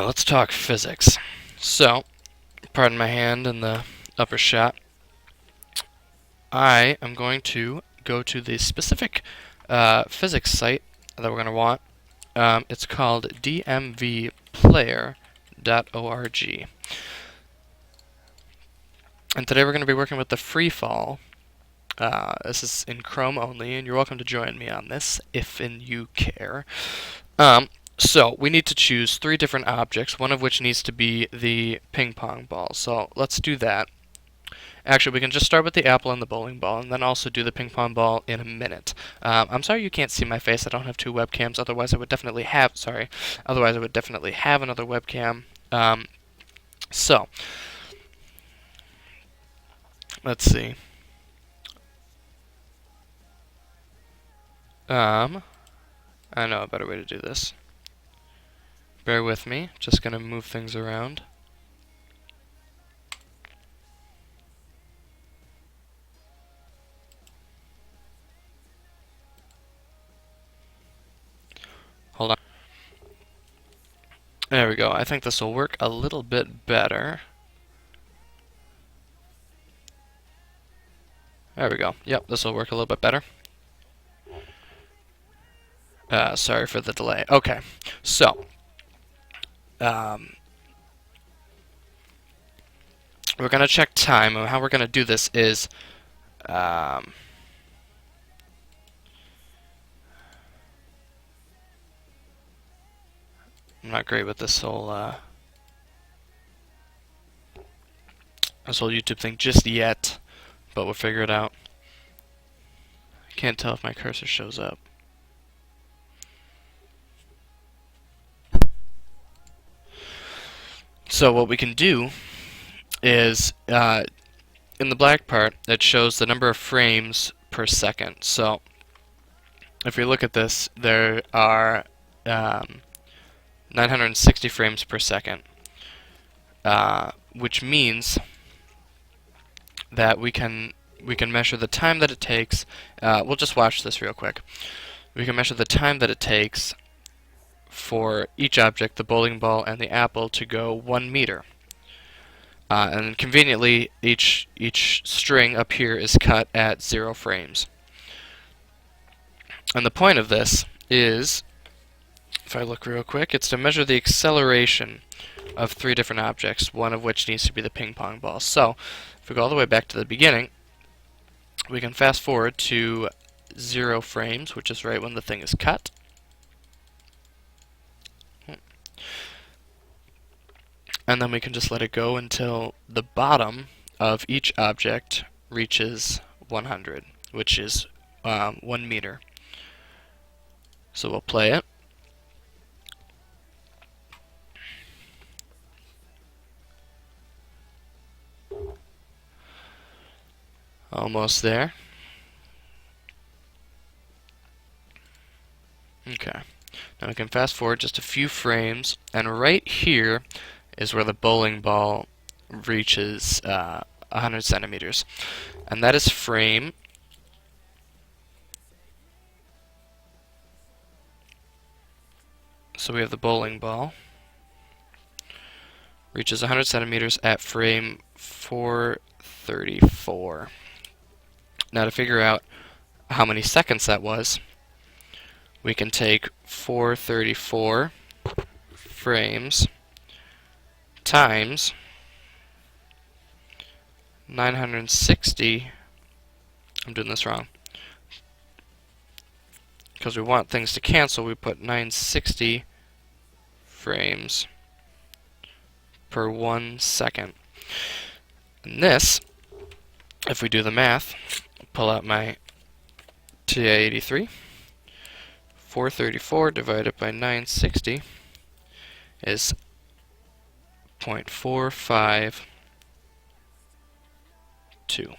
Let's talk physics. So, pardon my hand in the upper shot. I am going to go to the specific physics site that we're going to want. It's called dmvplayer.org. And today we're going to be working with the free fall. This is in Chrome only, and you're welcome to join me on this if and you care. So we need to choose 3 different objects, one of which needs to be the ping pong ball. So let's do that. Actually, we can just start with the apple and the bowling ball, and then also do the ping pong ball in a minute. I'm sorry you can't see my face. I don't have 2 webcams. Otherwise, I would definitely have. Sorry. Otherwise, I would definitely have another webcam. So let's see. I know a better way to do this. Bear with me. Just gonna move things around. Hold on. There we go. I think this will work a little bit better. There we go. Yep, this will work a little bit better. Sorry for the delay. Okay, so we're going to check time, and how we're going to do this is I'm not great with this whole YouTube thing just yet, but we'll figure it out. I can't tell if my cursor shows up. So what we can do is, in the black part, it shows the number of frames per second. So if we look at this, there are 960 frames per second, which means that we can measure the time that it takes. We'll just watch this real quick. We can measure the time that it takes for each object, the bowling ball and the apple, to go 1 meter. And conveniently, each string up here is cut at 0 frames. And the point of this is, if I look real quick, it's to measure the acceleration of 3 different objects, one of which needs to be the ping pong ball. So, if we go all the way back to the beginning, we can fast forward to 0 frames, which is right when the thing is cut. And then we can just let it go until the bottom of each object reaches 100, which is 1 meter. So we'll play it. Almost there. Okay. Now we can fast forward just a few frames, and right here is where the bowling ball reaches 100 centimeters. And that is frame. So we have the bowling ball reaches 100 centimeters at frame 434. Now to figure out how many seconds that was, we can take 434 frames times 960. I'm doing this wrong. Because we want things to cancel, we put 960 frames per 1 second. And this, if we do the math, pull out my TI-83, 434 divided by 960 is 0.452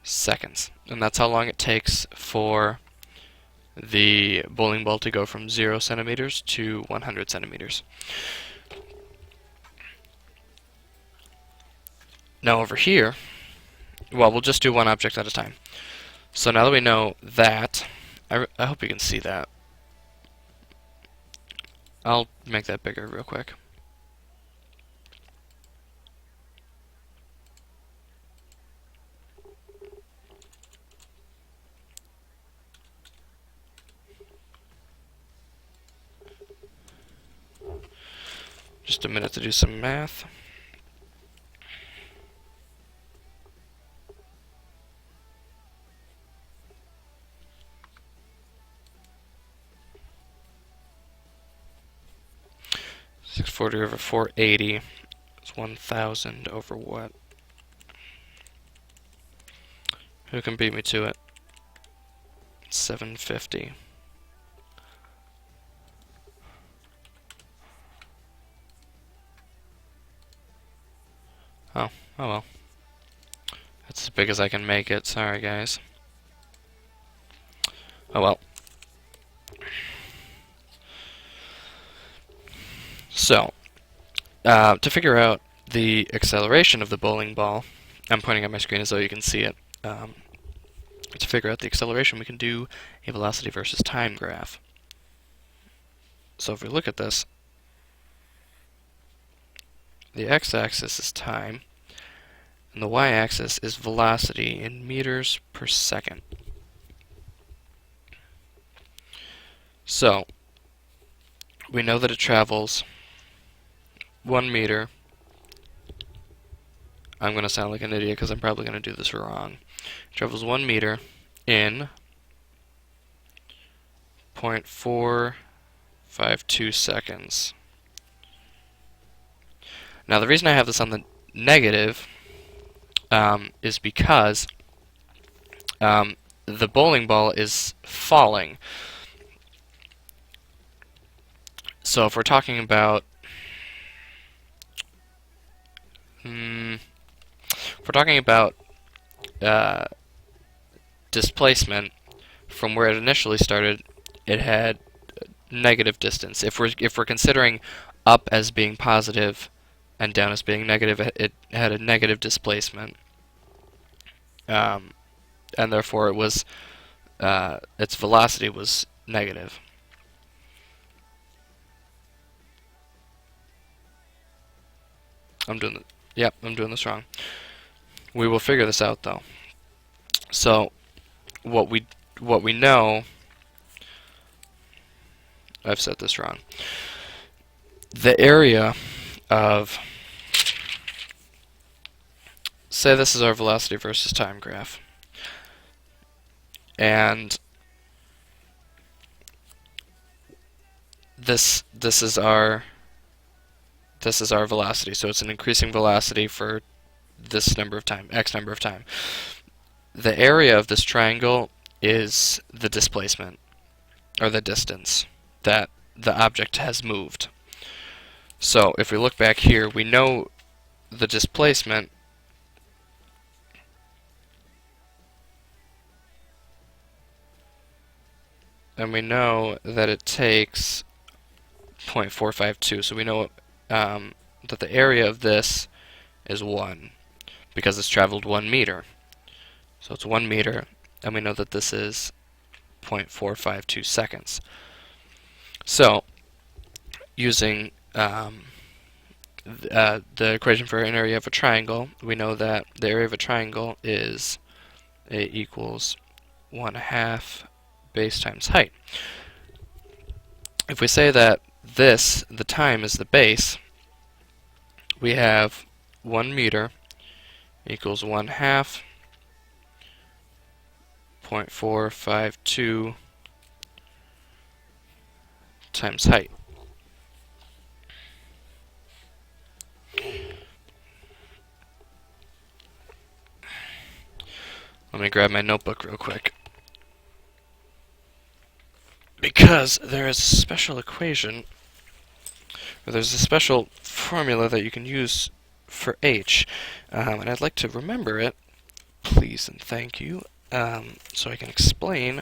seconds. And that's how long it takes for the bowling ball to go from 0 centimeters to 100 centimeters. Now over here, well, we'll just do one object at a time. So now that we know that, I hope you can see that. I'll make that bigger real quick. Just a minute to do some math. (640) over 480 is 1,000 over what? Who can beat me to it? 750. Oh well. That's as big as I can make it. Sorry, guys. Oh well. So, to figure out the acceleration of the bowling ball, I'm pointing at my screen as though you can see it. To figure out the acceleration, we can do a velocity versus time graph. So if we look at this, the x-axis is time, and the y-axis is velocity in meters per second. So, we know that it travels 1 meter. I'm going to sound like an idiot because I'm probably going to do this wrong. It travels 1 meter in 0.452 seconds. Now, the reason I have this on the negative is because the bowling ball is falling. So if we're talking about displacement from where it initially started, it had negative distance. If we're considering up as being positive and down as being negative, it had a negative displacement, and therefore it was its velocity was negative. I'm doing this wrong. We will figure this out though. So what we know, I've said this wrong. The area of, say this is our velocity versus time graph, and this is our velocity. So it's an increasing velocity for this number of time, x number of time. The area of this triangle is the displacement, or the distance that the object has moved. So if we look back here, we know the displacement and we know that it takes 0.452. So we know that the area of this is 1 because it's traveled 1 meter. So it's 1 meter, and we know that this is 0.452 seconds. So, using the equation for an area of a triangle, we know that the area of a triangle is A equals 1/2 base times height. If we say that the time, is the base, we have 1 meter equals 1/2 0.452 times height. Let me grab my notebook real quick, because there is a special equation, or there's a special formula that you can use for h, and I'd like to remember it, please and thank you, so I can explain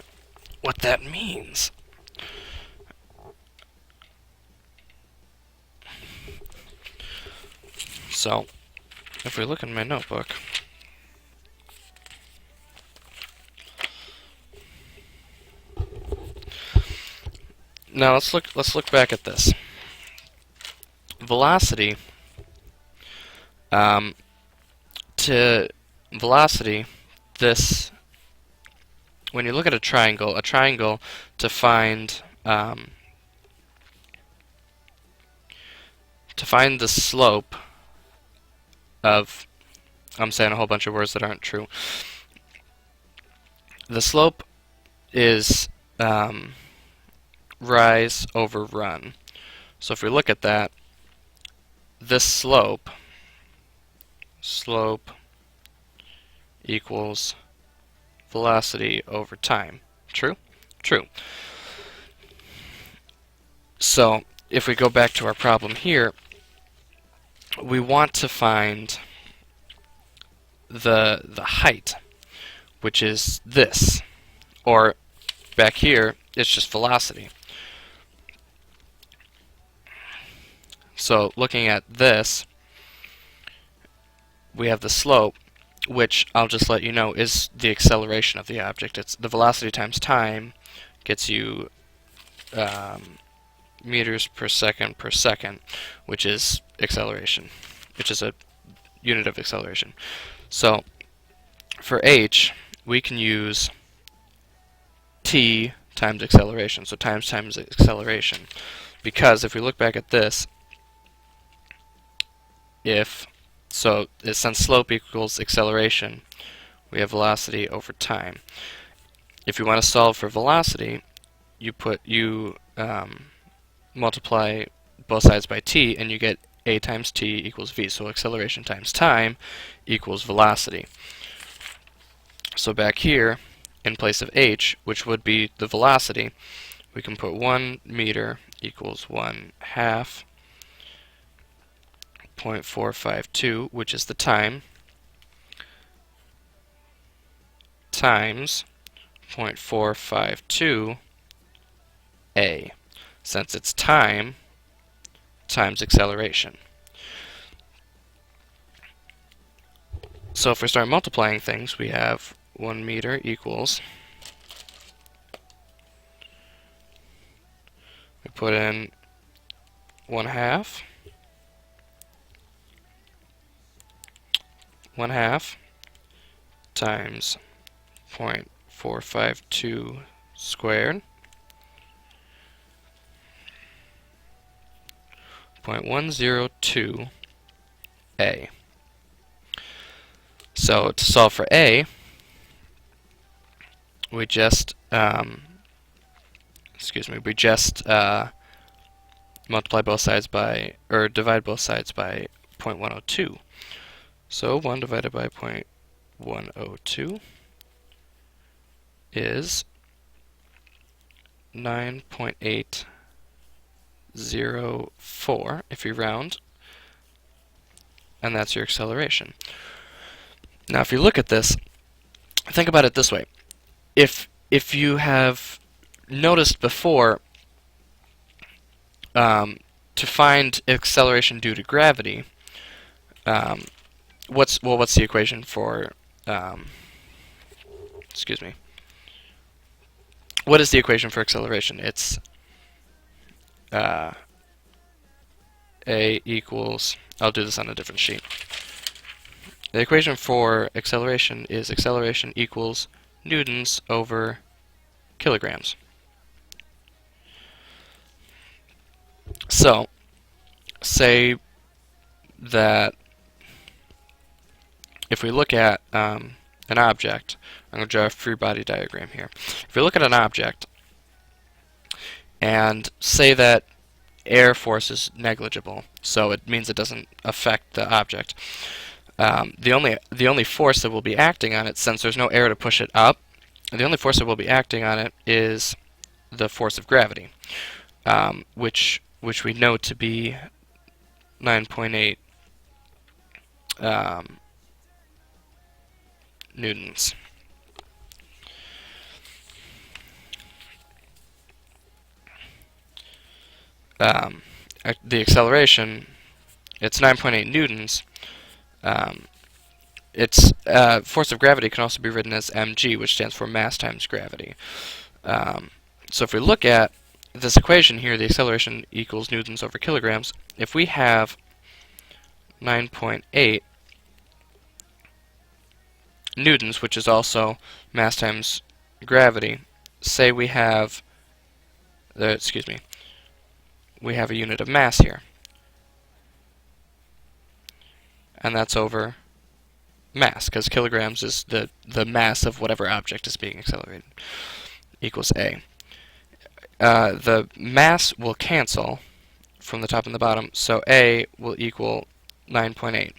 what that means. So, if we look in my notebook, now let's look back at this. velocity, um, to velocity, this, when you look at a triangle to find the slope of, I'm saying a whole bunch of words that aren't true. The slope is rise over run. So if we look at that, this slope equals velocity over time. True? True. So if we go back to our problem here, we want to find the height, which is this, or back here it's just velocity. So looking at this, we have the slope, which I'll just let you know is the acceleration of the object. It's the velocity times time gets you meters per second, which is acceleration, which is a unit of acceleration. So for h, we can use t times acceleration, so times acceleration, because if we look back at this, since slope equals acceleration, we have velocity over time. If you want to solve for velocity, you multiply both sides by t, and you get a times t equals v. So acceleration times time equals velocity. So back here, in place of h, which would be the velocity, we can put 1 meter equals 1/2 0.452, which is the time, times 0.452 a, since it's time times acceleration. So if we start multiplying things, we have 1 meter equals, we put in 1/2 times 0.452 squared, 0.102 a. So to solve for a, we just multiply both sides by, or divide both sides by 0.102. So 1 divided by 0.102 is 9.804 if you round, and that's your acceleration. Now if you look at this, think about it this way. If you have noticed before, to find acceleration due to gravity, what's the equation for, what is the equation for acceleration? It's a equals, I'll do this on a different sheet. The equation for acceleration is acceleration equals newtons over kilograms. So, say that if we look at an object, I'm going to draw a free body diagram here. If we look at an object and say that air force is negligible, so it means it doesn't affect the object. The only force that will be acting on it, since there's no air to push it up, the only force that will be acting on it is the force of gravity, which we know to be 9.8 newtons. The acceleration, it's 9.8 newtons. Its force of gravity can also be written as mg, which stands for mass times gravity. So if we look at this equation here, the acceleration equals newtons over kilograms, if we have 9.8 newtons, which is also mass times gravity, say we have, we have a unit of mass here, and that's over mass, because kilograms is the mass of whatever object is being accelerated, equals A. The mass will cancel from the top and the bottom, so A will equal 9.8.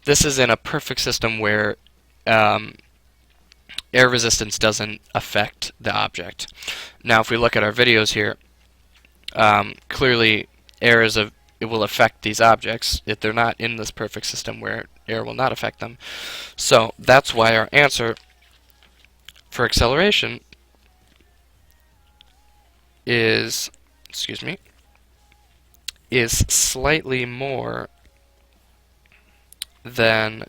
This is in a perfect system where air resistance doesn't affect the object. Now, if we look at our videos here, clearly it will affect these objects if they're not in this perfect system where air will not affect them. So that's why our answer for acceleration is, is slightly more than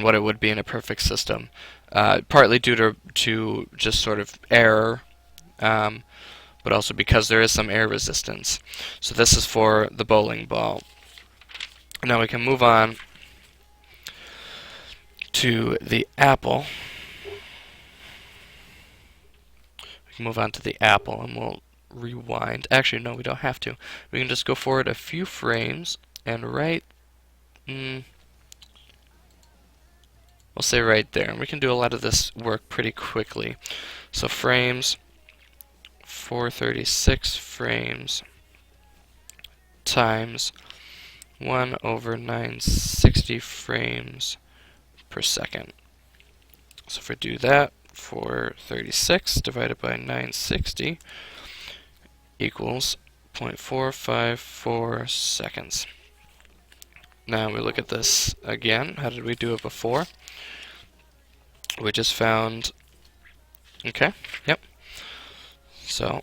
what it would be in a perfect system, partly due to just sort of error, but also because there is some air resistance. So this is for the bowling ball. Now we can move on to the apple. We can move on to the apple, and we'll rewind. Actually, no, we don't have to. We can just go forward a few frames and we'll say right there. And we can do a lot of this work pretty quickly. So frames, 436 frames times 1 over 960 frames per second. So if we do that, 436 divided by 960 equals 0.454 seconds. Now we look at this again. How did we do it before? We just found, okay, yep. So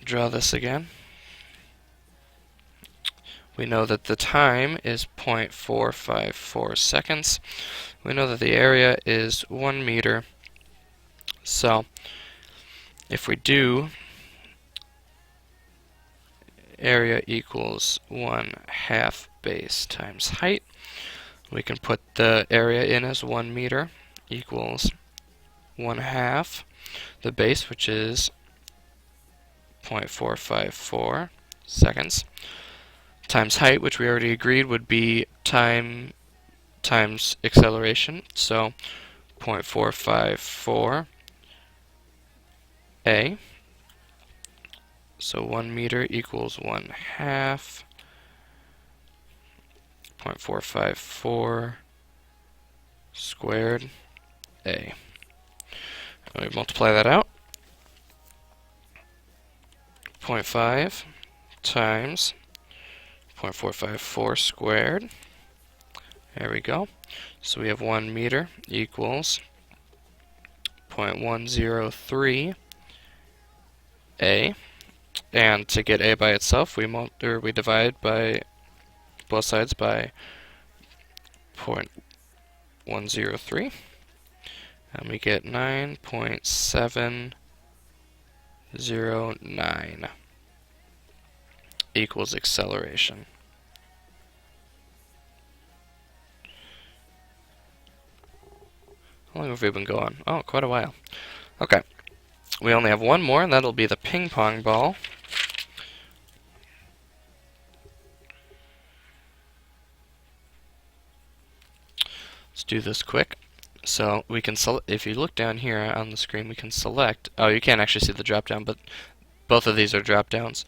draw this again. We know that the time is 0.454 seconds. We know that the area is 1 meter. So if we do area equals 1/2 base times height, we can put the area in as 1 meter equals 1/2 the base, which is 0.454 seconds, times height, which we already agreed would be time times acceleration, so 0.454 A. So 1 meter equals 1/2 0.454 squared A. And we multiply that out. 0.5 times 0.454 squared. There we go. So we have 1 meter equals 0.103 A. And to get A by itself, we divide by both sides by 0.103, and we get 9.709 equals acceleration. How long have we been going? Oh, quite a while. Okay. We only have one more, and that'll be the ping pong ball. Let's do this quick. So we can select, if you look down here on the screen, we can select, oh, you can't actually see the drop down, but both of these are drop downs.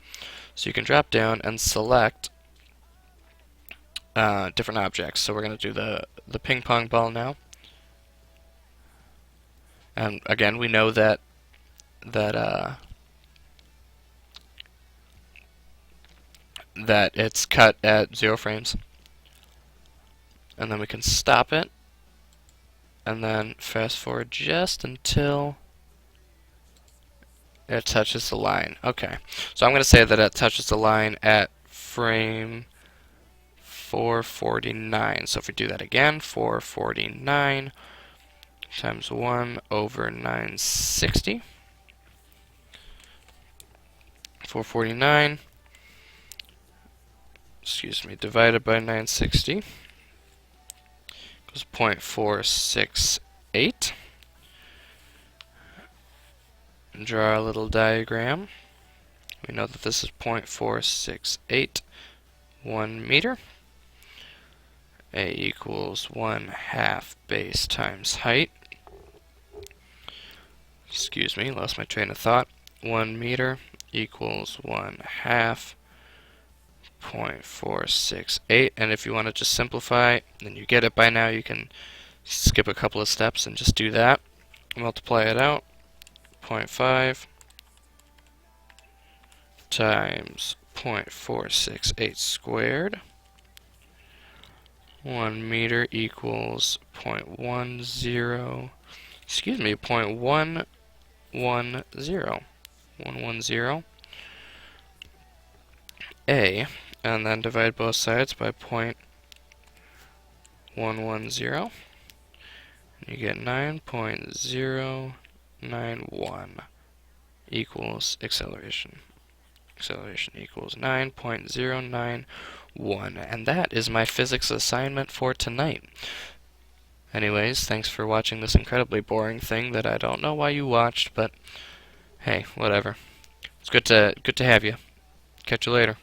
So you can drop down and select different objects. So we're going to do the ping pong ball now. And again, we know that it's cut at 0 frames. And then we can stop it, and then fast forward just until it touches the line. Okay, so I'm going to say that it touches the line at frame 449. So if we do that again, 449, times 1 over 960. 449, divided by 960 equals 0.468. Draw a little diagram. We know that this is 0.468, 1 meter. A equals 1/2 base times height. Lost my train of thought. 1 meter equals 1/2 0.468, and if you want to just simplify, then you get it by now, you can skip a couple of steps and just do that. Multiply it out. 0.5 times 0.468 squared. 1 meter equals 0.10, 0.110. 110. A, and then divide both sides by 0.110. You get 9.091 equals acceleration. Acceleration equals 9.091. And that is my physics assignment for tonight. Anyways, thanks for watching this incredibly boring thing that I don't know why you watched, but hey, whatever. It's good to have you. Catch you later.